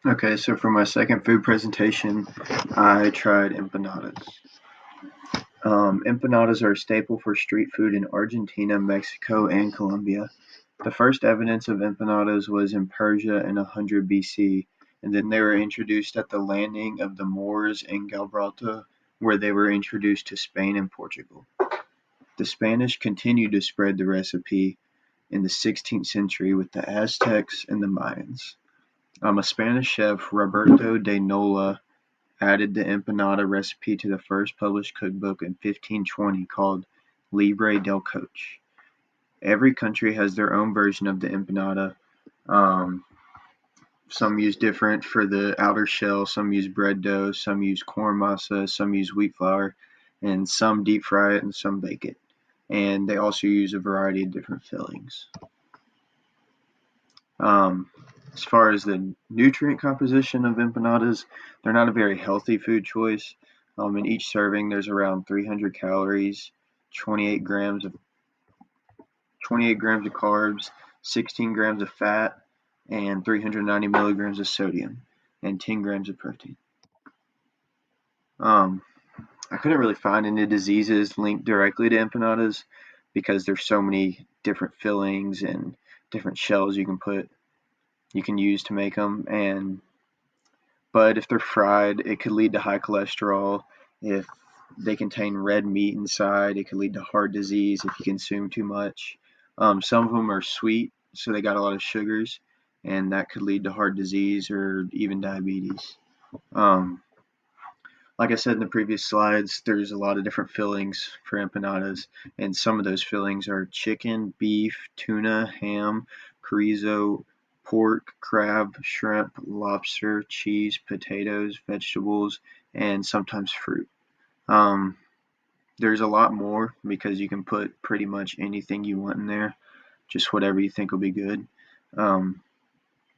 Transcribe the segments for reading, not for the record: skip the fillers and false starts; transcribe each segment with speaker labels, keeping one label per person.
Speaker 1: Okay, so for my second food presentation, I tried empanadas. Empanadas are a staple for street food in Argentina, Mexico, and Colombia. The first evidence of empanadas was in Persia in 100 BC, and then they were introduced at the landing of the Moors in Gibraltar, where they were introduced to Spain and Portugal. The Spanish continued to spread the recipe in the 16th century with the Aztecs and the Mayans. A Spanish chef, Roberto de Nola, added the empanada recipe to the first published cookbook in 1520 called Libre del Coche. Every country has their own version of the empanada. Um, some use different for the outer shell, some use bread dough, some use corn masa, some use wheat flour, and some deep fry it and some bake it. And they also use a variety of different fillings. Um, as far as the nutrient composition of empanadas, they're not a very healthy food choice. In each serving, there's around 300 calories, 28 grams of 28 grams of carbs, 16 grams of fat, and 390 milligrams of sodium, and 10 grams of protein. Um, I couldn't really find any diseases linked directly to empanadas because there's so many different fillings and different shells you can use to make them, and but if they're fried, it could lead to high cholesterol. If they contain red meat inside, it could lead to heart disease if you consume too much. Some of them are sweet, so they got a lot of sugars, and that could lead to heart disease or even diabetes. Um, like I said in the previous slides, there's a lot of different fillings for empanadas, and some of those fillings are chicken, beef, tuna, ham, chorizo, pork, crab, shrimp, lobster, cheese, potatoes, vegetables, and sometimes fruit. Um, there's a lot more because you can put pretty much anything you want in there, just whatever you think will be good. Um,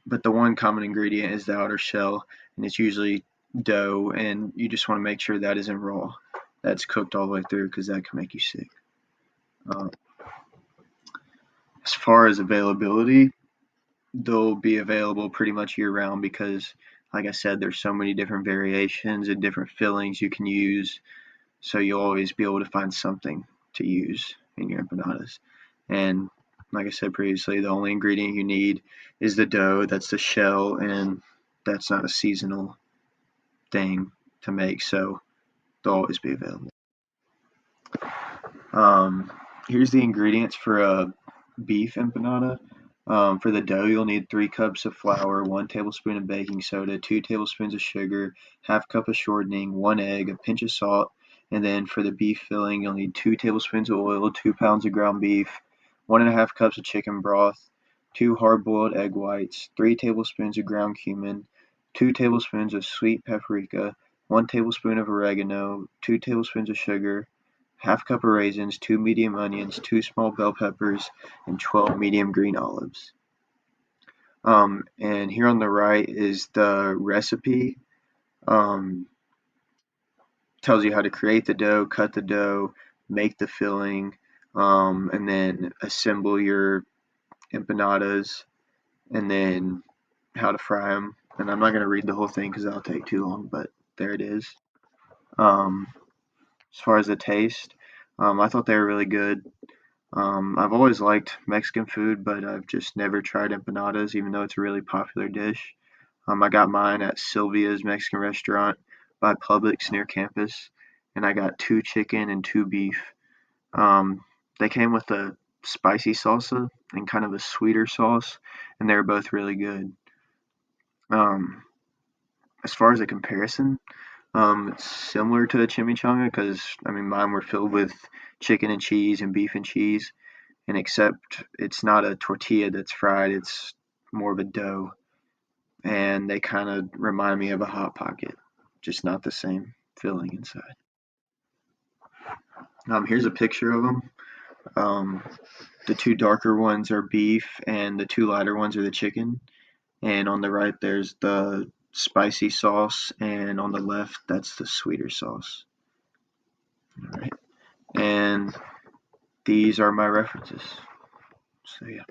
Speaker 1: but the one common ingredient is the outer shell, and it's usually dough, and you just want to make sure that isn't raw. That's cooked all the way through because that can make you sick. Uh, as far as availability, they'll be available pretty much year round because, like I said, there's so many different variations and different fillings you can use. So you'll always be able to find something to use in your empanadas. And like I said previously, the only ingredient you need is the dough. That's the shell, and that's not a seasonal thing to make, so they'll always be available. Um, here's the ingredients for a beef empanada. For the dough, you'll need 3 cups of flour, 1 tablespoon of baking soda, 2 tablespoons of sugar, half cup of shortening, 1 egg, a pinch of salt, and then for the beef filling, you'll need 2 tablespoons of oil, 2 pounds of ground beef, 1.5 cups of chicken broth, 2 hard-boiled egg whites, 3 tablespoons of ground cumin, 2 tablespoons of sweet paprika, 1 tablespoon of oregano, 2 tablespoons of sugar, half cup of raisins, 2 medium onions, 2 small bell peppers, and 12 medium green olives. And here on the right is the recipe. Um, tells you how to create the dough, cut the dough, make the filling, and then assemble your empanadas, and then how to fry them. And I'm not going to read the whole thing because that'll take too long, but there it is. Um, as far as the taste, I thought they were really good. I've always liked Mexican food, but I've just never tried empanadas, even though it's a really popular dish. I got mine at Sylvia's Mexican restaurant by Publix near campus, and I got 2 chicken and 2 beef. Um, they came with a spicy salsa and kind of a sweeter sauce, and they were both really good. Um, as far as a comparison, it's similar to a chimichanga because I mean mine were filled with chicken and cheese and beef and cheese, and except it's not a tortilla that's fried, it's more of a dough, and they kind of remind me of a hot pocket, just not the same filling inside. Here's a picture of them. Um, the 2 darker ones are beef, and the 2 lighter ones are the chicken. And on the right, there's the spicy sauce, and on the left, that's the sweeter sauce. All right, and these are my references. So yeah.